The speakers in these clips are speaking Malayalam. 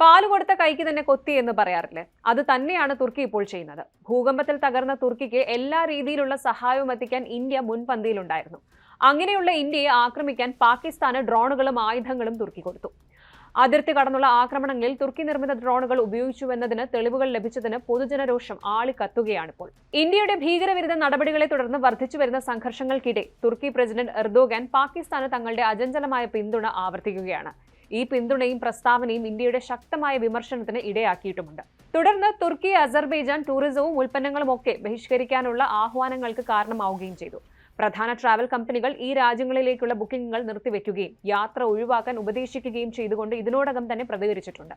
പാല് കൊടുത്ത കൈക്ക് തന്നെ കൊത്തി എന്ന് പറയാറില്ലേ? അത് തന്നെയാണ് തുർക്കി ഇപ്പോൾ ചെയ്യുന്നത്. ഭൂകമ്പത്തിൽ തകർന്ന തുർക്കിക്ക് എല്ലാ രീതിയിലുള്ള സഹായവും എത്തിക്കാൻ ഇന്ത്യ മുൻപന്തിയിലുണ്ടായിരുന്നു. അങ്ങനെയുള്ള ഇന്ത്യയെ ആക്രമിക്കാൻ പാകിസ്ഥാന് ഡ്രോണുകളും ആയുധങ്ങളും തുർക്കി കൊടുത്തു. അതിർത്തി കടന്നുള്ള ആക്രമണങ്ങളിൽ തുർക്കി നിർമ്മിത ഡ്രോണുകൾ ഉപയോഗിച്ചുവെന്നതിന് തെളിവുകൾ ലഭിച്ചതിന് പൊതുജനരോഷം ആളിക്കത്തുകയാണിപ്പോൾ. ഇന്ത്യയുടെ ഭീകരവിരുദ്ധ നടപടികളെ തുടർന്ന് വർദ്ധിച്ചുവരുന്ന സംഘർഷങ്ങൾക്കിടെ തുർക്കി പ്രസിഡന്റ് എർദോഗാൻ പാകിസ്ഥാന് തങ്ങളുടെ അചഞ്ചലമായ പിന്തുണ ആവർത്തിക്കുകയാണ്. ഈ പിന്തുണയും പ്രസ്താവനയും ഇന്ത്യയുടെ ശക്തമായ വിമർശനത്തിന് ഇടയാക്കിയിട്ടുമുണ്ട്. തുടർന്ന് തുർക്കി അസർബൈജാൻ ടൂറിസവും ഉൽപ്പന്നങ്ങളും ഒക്കെ ബഹിഷ്കരിക്കാനുള്ള ആഹ്വാനങ്ങൾക്ക് കാരണമാവുകയും ചെയ്തു. പ്രധാന ട്രാവൽ കമ്പനികൾ ഈ രാജ്യങ്ങളിലേക്കുള്ള ബുക്കിംഗുകൾ നിർത്തിവെക്കുകയും യാത്ര ഒഴിവാക്കാൻ ഉപദേശിക്കുകയും ചെയ്തുകൊണ്ട് ഇതിനോടകം തന്നെ പ്രതികരിച്ചിട്ടുണ്ട്.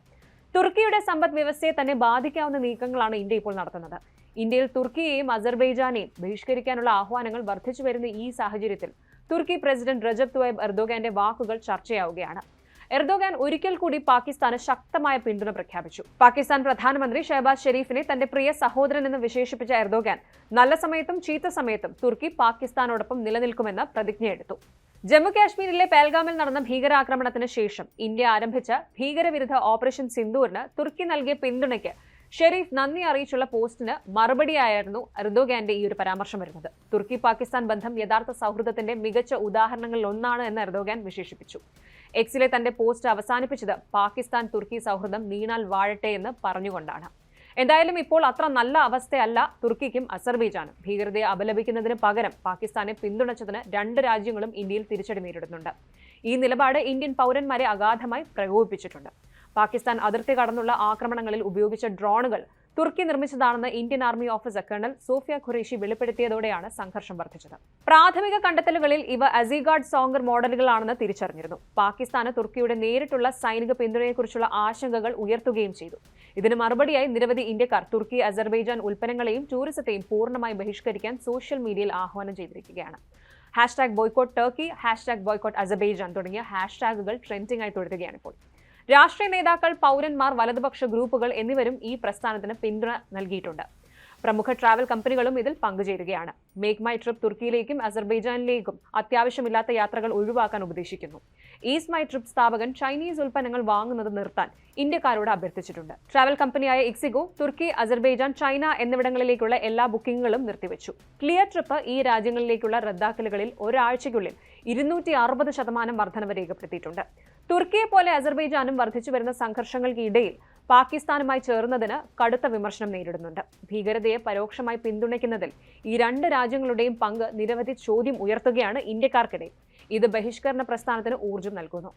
തുർക്കിയുടെ സമ്പദ് വ്യവസ്ഥയെ തന്നെ ബാധിക്കാവുന്ന നീക്കങ്ങളാണ് ഇന്ത്യ ഇപ്പോൾ നടത്തുന്നത്. ഇന്ത്യയിൽ തുർക്കിയെയും അസർബൈജാനെയും ബഹിഷ്കരിക്കാനുള്ള ആഹ്വാനങ്ങൾ വർദ്ധിച്ചു വരുന്ന ഈ സാഹചര്യത്തിൽ തുർക്കി പ്രസിഡന്റ് റജബ് തയ്യിബ് എർദോഗാന്റെ വാക്കുകൾ ചർച്ചയാവുകയാണ്. എർദോഗാൻ ഒരിക്കൽ കൂടി പാകിസ്ഥാന് ശക്തമായ പിന്തുണ പ്രഖ്യാപിച്ചു. പാകിസ്ഥാൻ പ്രധാനമന്ത്രി ഷഹബാസ് ഷെരീഫിനെ തന്റെ പ്രിയ സഹോദരൻ എന്ന് വിശേഷിപ്പിച്ച എർദോഗാൻ നല്ല സമയത്തും ചീത്ത സമയത്തും തുർക്കി പാകിസ്ഥാനോടൊപ്പം നിലനിൽക്കുമെന്ന് പ്രതിജ്ഞയെടുത്തു. ജമ്മു കാശ്മീരിലെ പേൽഗാമിൽ നടന്ന ഭീകരാക്രമണത്തിന് ശേഷം ഇന്ത്യ ആരംഭിച്ച ഭീകരവിരുദ്ധ ഓപ്പറേഷൻ സിന്ദൂറിന് തുർക്കി നൽകിയ പിന്തുണയ്ക്ക് ഷെരീഫ് നന്ദി അറിയിച്ചുള്ള പോസ്റ്റിന് മറുപടിയായിരുന്നു എർദോഗാന്റെ ഈ ഒരു പരാമർശം വരുന്നത്. തുർക്കി പാകിസ്ഥാൻ ബന്ധം യഥാർത്ഥ സൗഹൃദത്തിന്റെ മികച്ച ഉദാഹരണങ്ങളിൽ ഒന്നാണ് എന്ന് എർദോഗാൻ വിശേഷിപ്പിച്ചു. എക്സിലെ തന്റെ പോസ്റ്റ് അവസാനിപ്പിച്ചത് പാകിസ്ഥാൻ തുർക്കി സൗഹൃദം നീണാൽ വാഴട്ടെ എന്ന് പറഞ്ഞുകൊണ്ടാണ്. എന്തായാലും ഇപ്പോൾ അത്ര നല്ല അവസ്ഥയല്ല തുർക്കിക്കും അസർബൈജാനും. ഭീകരതയെ അപലപിക്കുന്നതിന് പകരം പാകിസ്ഥാനെ പിന്തുണച്ചതിന് രണ്ട് രാജ്യങ്ങളും ഇന്ത്യയിൽ തിരിച്ചടി നേരിടുന്നുണ്ട്. ഈ നിലപാട് ഇന്ത്യൻ പൗരന്മാരെ അഗാധമായി പ്രകോപിപ്പിച്ചിട്ടുണ്ട്. പാകിസ്ഥാൻ അതിർത്തി കടന്നുള്ള ആക്രമണങ്ങളിൽ ഉപയോഗിച്ച ഡ്രോണുകൾ തുർക്കി നിർമ്മിച്ചതാണെന്ന് Indian army officer colonel Sofiya Qureshi വെളിപ്പെടുത്തിയതോടെയാണ് സംഘർഷം വർദ്ധിച്ചത്. പ്രാഥമിക കണ്ടെത്തലുകളിൽ ഇവ അസിഗാർഡ് സോങ്കർ മോഡലുകളാണെന്ന് തിരിച്ചറിഞ്ഞിരുന്നു. പാകിസ്ഥാന് തുർക്കിയുടെ നേരിട്ടുള്ള സൈനിക പിന്തുണയെക്കുറിച്ചുള്ള ആശങ്കകൾ ഉയർത്തുകയും ചെയ്തു. ഇതിന് മറുപടിയായി നിരവധി ഇന്ത്യക്കാർ തുർക്കി അസർബൈജാൻ ഉൽപ്പന്നങ്ങളെയും ടൂറിസത്തെയും പൂർണ്ണമായി ബഹിഷ്കരിക്കാൻ സോഷ്യൽ മീഡിയയിൽ ആഹ്വാനം ചെയ്തിരിക്കുകയാണ്. #ബോയ്ക്കോട്ട് ടർക്കി, #ബോയ്ക്കോട്ട് അസർബൈജാൻ തുടങ്ങിയ ഹാഷ്ടാഗുകൾ ട്രെൻഡിംഗ് ആയി തുടരുകയാണിപ്പോൾ. രാഷ്ട്രീയ നേതാക്കൾ, പൗരന്മാർ, വലതുപക്ഷ ഗ്രൂപ്പുകൾ എന്നിവരും ഈ പ്രസ്ഥാനത്തിന് പിന്തുണ നൽകിയിട്ടുണ്ട്. പ്രമുഖ ട്രാവൽ കമ്പനികളും ഇതിൽ പങ്കുചേരുകയാണ്. മേക്ക് മൈ ട്രിപ്പ് തുർക്കിയിലേക്കും അസർബൈജാനിലേക്കും അത്യാവശ്യമില്ലാത്ത യാത്രകൾ ഒഴിവാക്കാൻ ഉപദേശിക്കുന്നു. ഈസ് മൈ ട്രിപ്പ് സ്ഥാപകൻ ചൈനീസ് ഉൽപ്പന്നങ്ങൾ വാങ്ങുന്നത് നിർത്താൻ ഇന്ത്യക്കാരോട് അഭ്യർത്ഥിച്ചിട്ടുണ്ട്. ട്രാവൽ കമ്പനിയായ ഇക്സിഗോ തുർക്കി, അസർബൈജാൻ, ചൈന എന്നിവിടങ്ങളിലേക്കുള്ള എല്ലാ ബുക്കിംഗുകളും നിർത്തിവെച്ചു. ക്ലിയർ ട്രിപ്പ് ഈ രാജ്യങ്ങളിലേക്കുള്ള റദ്ദാക്കലുകളിൽ ഒരാഴ്ചയ്ക്കുള്ളിൽ 260% വർധനവ് രേഖപ്പെടുത്തിയിട്ടുണ്ട്. തുർക്കിയെ പോലെ അസർബൈജാനും വർദ്ധിച്ചു വരുന്ന സംഘർഷങ്ങൾക്ക് ഇടയിൽ പാകിസ്ഥാനുമായി ചേർന്നതിന് കടുത്ത വിമർശനം നേരിടുന്നുണ്ട്. ഭീകരതയെ പരോക്ഷമായി പിന്തുണയ്ക്കുന്നതിൽ ഈ രണ്ട് രാജ്യങ്ങളുടെയും പങ്ക് നിരവധി ചോദ്യം ഉയർത്തുകയാണ് ഇന്ത്യക്കാർക്കിടയിൽ. ഇത് ബഹിഷ്കരണ പ്രസ്ഥാനത്തിന് ഊർജ്ജം നൽകുന്നു.